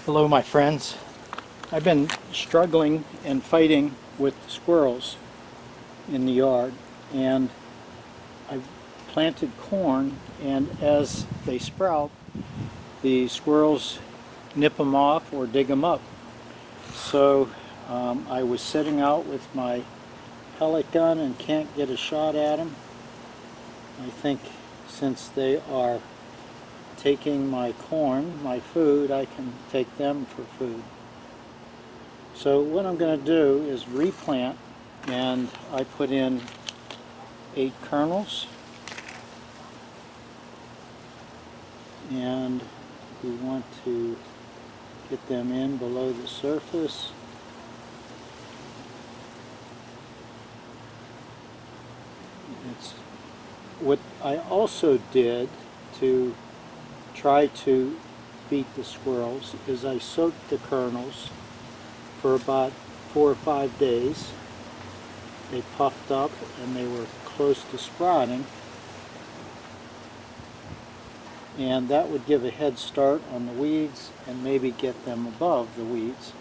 Hello my friends. I've been struggling and fighting with squirrels in the yard, and I've planted corn, and as they sprout the squirrels nip them off or dig them up. So I was setting out with my pellet gun and can't get a shot at them. I think since they are taking my corn, my food, I can take them for food. So what I'm going to do is replant, and I put in 8 kernels, and we want to get them in below the surface. It's what I also did to try to beat the squirrels is I soaked the kernels for about 4 or 5 days. They puffed up and they were close to sprouting, and that would give a head start on the weeds and maybe get them above the weeds.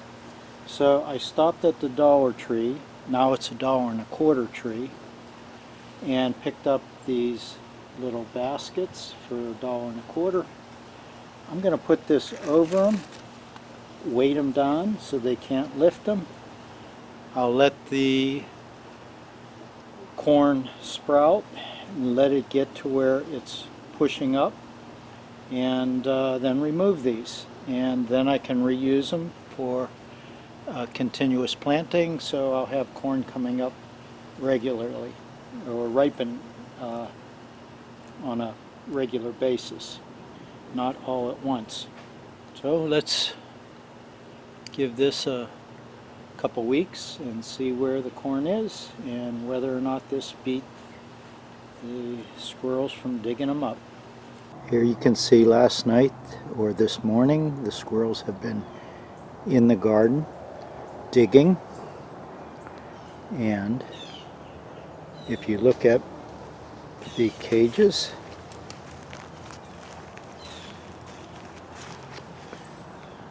So I stopped at the Dollar Tree, now it's $1.25 tree, and picked up these little baskets for $1.25. I'm going to put this over them, weight them down so they can't lift them. I'll let the corn sprout and let it get to where it's pushing up, and then remove these, and then I can reuse them for continuous planting, so I'll have corn coming up regularly or ripen on a regular basis, not all at once. So let's give this a couple weeks and see where the corn is and whether or not this beat the squirrels from digging them up. Here you can see last night or this morning the squirrels have been in the garden digging, and if you look at the cages,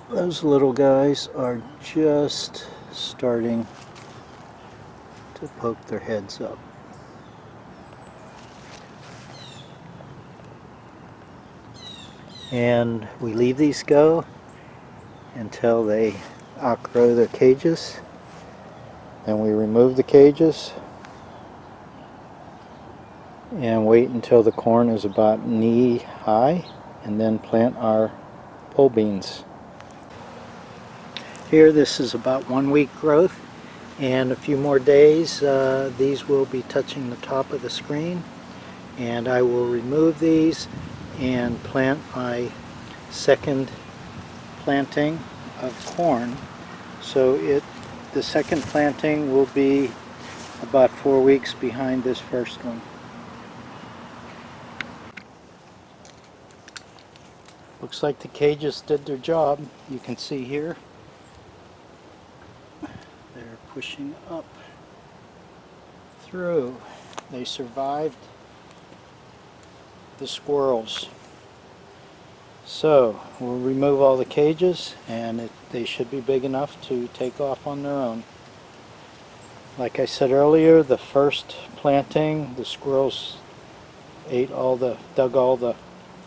those little guys are just starting to poke their heads up. And we leave these go until they outgrow their cages. Then we remove the cages and wait until the corn is about knee high, and then plant our pole beans. Here, this is about 1 week growth, and a few more days these will be touching the top of the screen, and I will remove these and plant my second planting of corn. So the second planting will be about 4 weeks behind this first one. Looks like the cages did their job. You can see here they're pushing up through. They survived the squirrels. So we'll remove all the cages, and they should be big enough to take off on their own. Like I said earlier, the first planting, the squirrels dug all the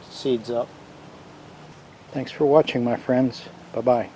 seeds up. Thanks for watching, my friends. Bye-bye.